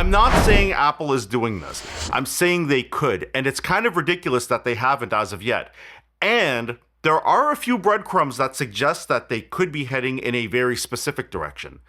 I'm not saying Apple is doing this. I'm saying they could, and it's kind of ridiculous that they haven't as of yet. And there are a few breadcrumbs that suggest that they could be heading in a very specific direction.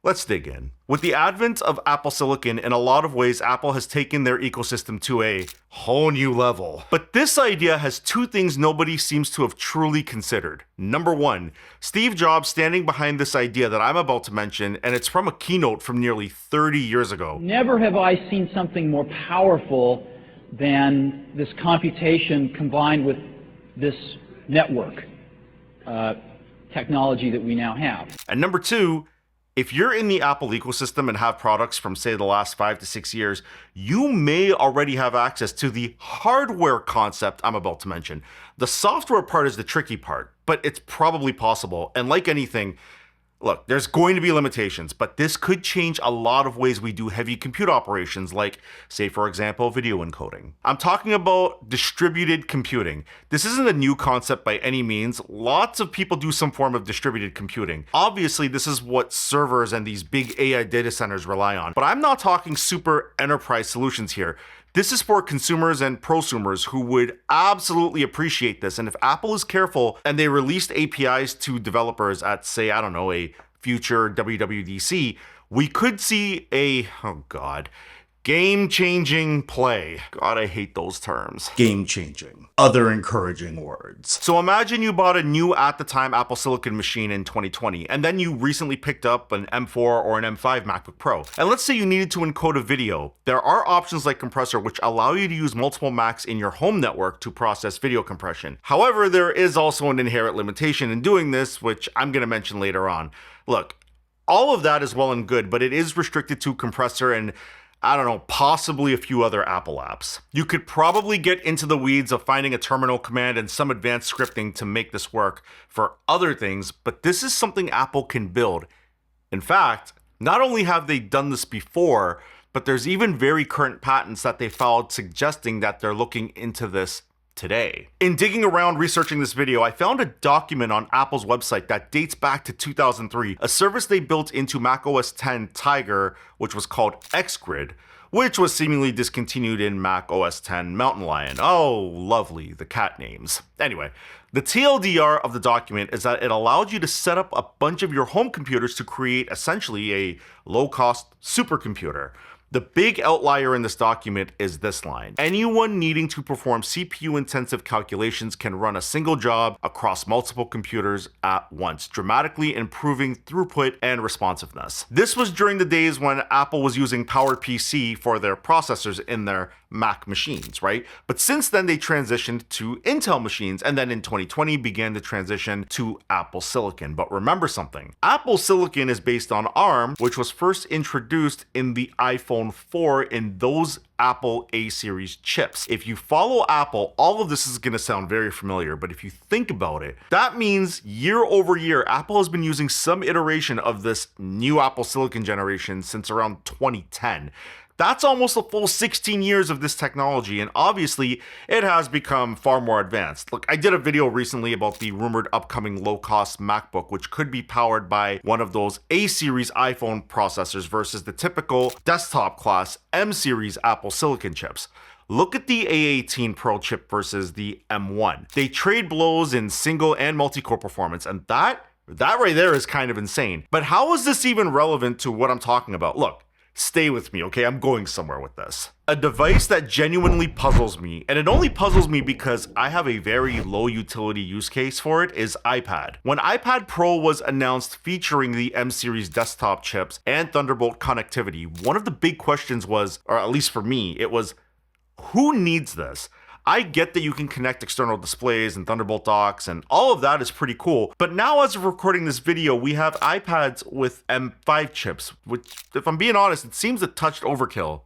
Let's dig in. With the advent of Apple Silicon, in a lot of ways, Apple has taken their ecosystem to a whole new level. But this idea has two things nobody seems to have truly considered. Number one, Steve Jobs standing behind this idea that I'm about to mention, and it's from a keynote from nearly 30 years ago. Never have I seen something more powerful than this computation combined with this network technology that we now have. And number two, if you're in the Apple ecosystem and have products from, say, the last 5 to 6 years, you may already have access to the hardware concept I'm about to mention. The software part is the tricky part, but it's probably possible. And like anything, look, there's going to be limitations, but this could change a lot of ways we do heavy compute operations, like, say, for example, video encoding. I'm talking about distributed computing. This isn't a new concept by any means. Lots of people do some form of distributed computing. Obviously, this is what servers and these big AI data centers rely on, but I'm not talking super enterprise solutions here. This is for consumers and prosumers who would absolutely appreciate this. And if Apple is careful and they released APIs to developers at, say, I don't know, a future WWDC, we could see a, oh God, game-changing play. God, I hate those terms. Game-changing. Other encouraging words. So imagine you bought a new at-the-time Apple Silicon machine in 2020, and then you recently picked up an M4 or an M5 MacBook Pro. And let's say you needed to encode a video. There are options like Compressor which allow you to use multiple Macs in your home network to process video compression. However, there is also an inherent limitation in doing this, which I'm going to mention later on. Look, all of that is well and good, but it is restricted to Compressor and I don't know, possibly a few other Apple apps. You could probably get into the weeds of finding a terminal command and some advanced scripting to make this work for other things, but this is something Apple can build. In fact, not only have they done this before, but there's even very current patents that they filed suggesting that they're looking into this today. In digging around researching this video, I found a document on Apple's website that dates back to 2003, a service they built into Mac OS X Tiger, which was called Xgrid, which was seemingly discontinued in Mac OS X Mountain Lion. Oh, lovely, the cat names. Anyway, the TLDR of the document is that it allowed you to set up a bunch of your home computers to create essentially a low-cost supercomputer. The big outlier in this document is this line. Anyone needing to perform CPU-intensive calculations can run a single job across multiple computers at once, dramatically improving throughput and responsiveness. This was during the days when Apple was using PowerPC for their processors in their Mac machines, right? But since then, they transitioned to Intel machines, and then in 2020 began the transition to Apple Silicon. But remember something, Apple Silicon is based on ARM, which was first introduced in the iPhone 4 in those Apple A-series chips. If you follow Apple, all of this is going to sound very familiar, but if you think about it, that means year over year, Apple has been using some iteration of this new Apple Silicon generation since around 2010. That's almost a full 16 years of this technology, and obviously it has become far more advanced. Look, I did a video recently about the rumored upcoming low-cost MacBook, which could be powered by one of those A-series iPhone processors versus the typical desktop class M-series Apple Silicon chips. Look at the A18 Pro chip versus the M1. They trade blows in single and multi-core performance, and that right there is kind of insane. But how is this even relevant to what I'm talking about? Look, stay with me, okay? I'm going somewhere with this. A device that genuinely puzzles me, and it only puzzles me because I have a very low utility use case for it, is iPad. When iPad Pro was announced featuring the M-series desktop chips and Thunderbolt connectivity, one of the big questions was, or at least for me, it was, who needs this? I get that you can connect external displays and Thunderbolt docks, and all of that is pretty cool. But now, as of recording this video, we have iPads with M5 chips, which, if I'm being honest, it seems a touched overkill.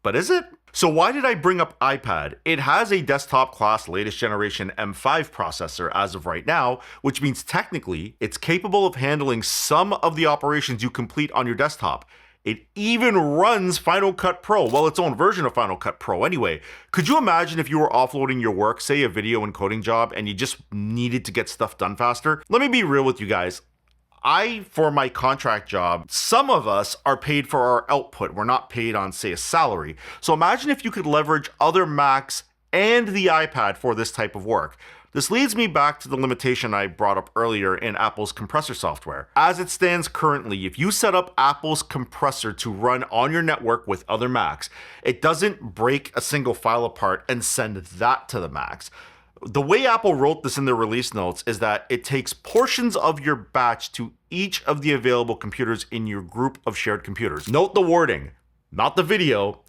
But is it? So why did I bring up iPad? It has a desktop class latest generation M5 processor as of right now, which means technically it's capable of handling some of the operations you complete on your desktop. It even runs Final Cut Pro, well, its own version of Final Cut Pro anyway. Could you imagine if you were offloading your work, say a video encoding job, and you just needed to get stuff done faster? Let me be real with you guys. For my contract job, some of us are paid for our output. We're not paid on, say, a salary. So imagine if you could leverage other Macs and the iPad for this type of work. This leads me back to the limitation I brought up earlier in Apple's compressor software. As it stands currently, if you set up Apple's compressor to run on your network with other Macs, it doesn't break a single file apart and send that to the Macs. The way Apple wrote this in their release notes is that it takes portions of your batch to each of the available computers in your group of shared computers. Note the wording, not the video,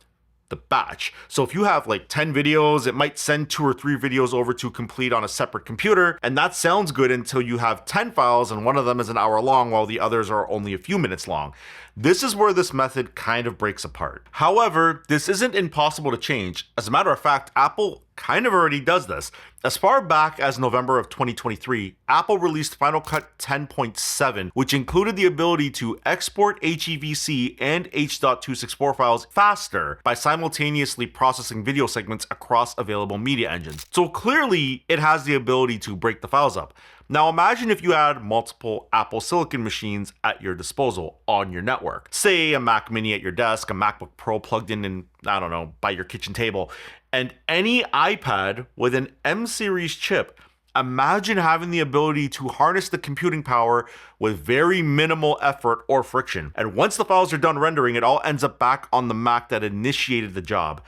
the batch. So if you have like 10 videos, it might send 2 or 3 videos over to complete on a separate computer, and that sounds good until you have 10 files and one of them is an hour long while the others are only a few minutes long. This is where this method kind of breaks apart. However, this isn't impossible to change. As a matter of fact, Apple kind of already does this. As far back as November of 2023, Apple released Final Cut 10.7, which included the ability to export HEVC and H.264 files faster by simultaneously processing video segments across available media engines. So clearly, it has the ability to break the files up. Now imagine if you had multiple Apple Silicon machines at your disposal on your network. Say a Mac Mini at your desk, a MacBook Pro plugged in, I don't know, by your kitchen table, and any iPad with an M-series chip. Imagine having the ability to harness the computing power with very minimal effort or friction. And once the files are done rendering, it all ends up back on the Mac that initiated the job.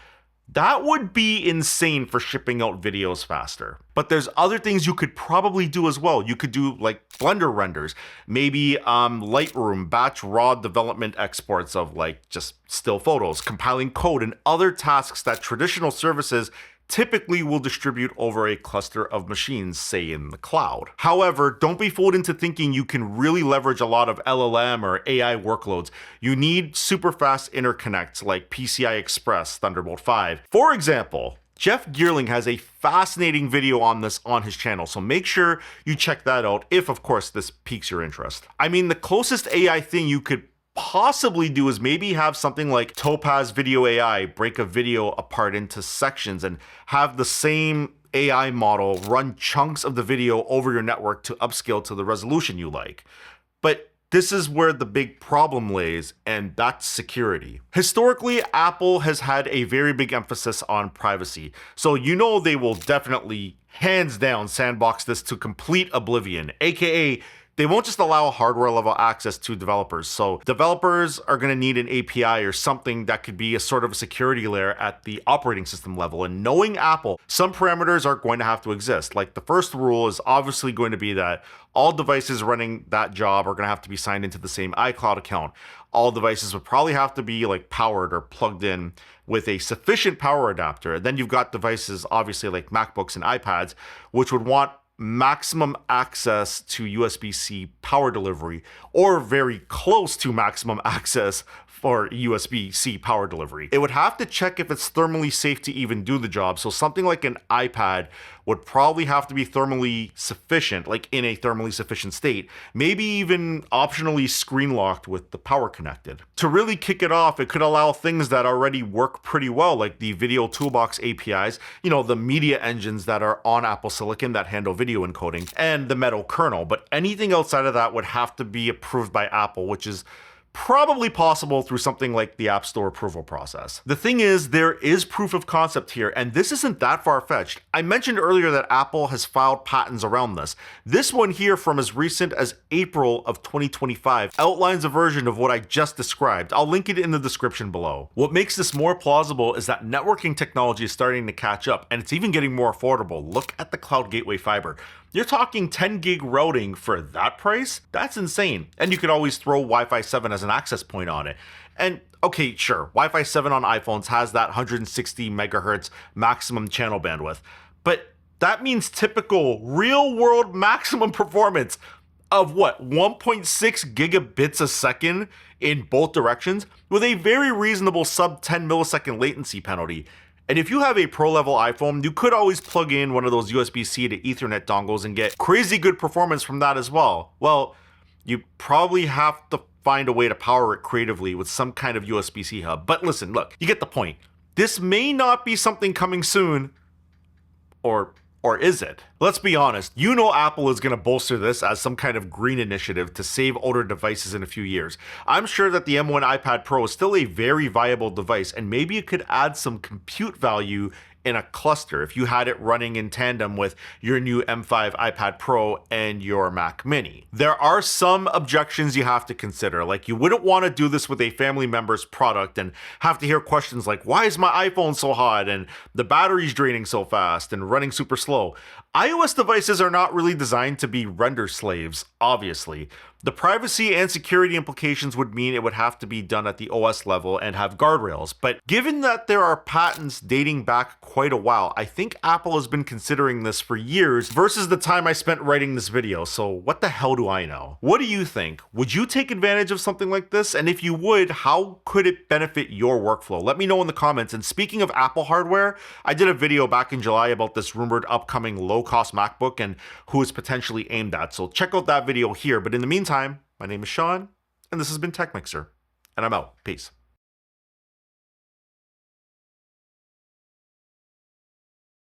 That would be insane for shipping out videos faster. But there's other things you could probably do as well. You could do like Blender renders, maybe Lightroom, batch raw development exports of like just still photos, compiling code, and other tasks that traditional services typically will distribute over a cluster of machines, say in the cloud. However, don't be fooled into thinking you can really leverage a lot of LLM or AI workloads. You need super fast interconnects like PCI Express Thunderbolt 5. For example, Jeff Geerling has a fascinating video on this on his channel, so make sure you check that out if, of course, this piques your interest. I mean, the closest AI thing you could possibly do is maybe have something like Topaz Video AI break a video apart into sections and have the same AI model run chunks of the video over your network to upscale to the resolution you like. But this is where the big problem lays, and that's security. Historically, Apple has had a very big emphasis on privacy, so you know they will definitely, hands down, sandbox this to complete oblivion, aka they won't just allow hardware level access to developers. So developers are going to need an API or something that could be a sort of a security layer at the operating system level. And knowing Apple, some parameters are going to have to exist. Like the first rule is obviously going to be that all devices running that job are going to have to be signed into the same iCloud account. All devices would probably have to be like powered or plugged in with a sufficient power adapter. Then you've got devices obviously like MacBooks and iPads, which would want maximum access to USB-C power delivery or very close to maximum access for USB-C power delivery. It would have to check if it's thermally safe to even do the job. So something like an iPad would probably have to be thermally sufficient, like in a thermally sufficient state, maybe even optionally screen locked with the power connected. To really kick it off, it could allow things that already work pretty well, like the Video Toolbox APIs, the media engines that are on Apple Silicon that handle video encoding, and the Meadow kernel. But anything outside of that would have to be approved by Apple, which is probably possible through something like the App Store approval process. The thing is, there is proof of concept here, and this isn't that far-fetched. I mentioned earlier that Apple has filed patents around this. This one here, from as recent as April of 2025, outlines a version of what I just described. I'll link it in the description below. What makes this more plausible is that networking technology is starting to catch up, and it's even getting more affordable. Look at the Cloud Gateway Fiber. You're talking 10 gig routing for that price? That's insane. And you could always throw Wi-Fi 7 as an access point on it. And okay, sure, Wi-Fi 7 on iPhones has that 160 megahertz maximum channel bandwidth, but that means typical real world maximum performance of what, 1.6 gigabits a second in both directions with a very reasonable sub 10 millisecond latency penalty. And if you have a pro-level iPhone, you could always plug in one of those USB-C to Ethernet dongles and get crazy good performance from that as well. Well, you probably have to find a way to power it creatively with some kind of USB-C hub. But listen, look, you get the point. This may not be something coming soon, or Or is it? Let's be honest, you know Apple is going to bolster this as some kind of green initiative to save older devices in a few years. I'm sure that the M1 iPad Pro is still a very viable device, and maybe it could add some compute value in a cluster if you had it running in tandem with your new M5 iPad Pro and your Mac Mini. There are some objections you have to consider, like you wouldn't want to do this with a family member's product and have to hear questions like, why is my iPhone so hot and the battery's draining so fast and running super slow? iOS devices are not really designed to be render slaves, obviously. The privacy and security implications would mean it would have to be done at the OS level and have guardrails, but given that there are patents dating back quite a while, I think Apple has been considering this for years versus the time I spent writing this video, so what the hell do I know? What do you think? Would you take advantage of something like this? And if you would, how could it benefit your workflow? Let me know in the comments. And speaking of Apple hardware, I did a video back in July about this rumored upcoming low-cost MacBook and who it's potentially aimed at, so check out that video here. But in the meantime, my name is Sean, and this has been Tech Mixer, and I'm out. Peace.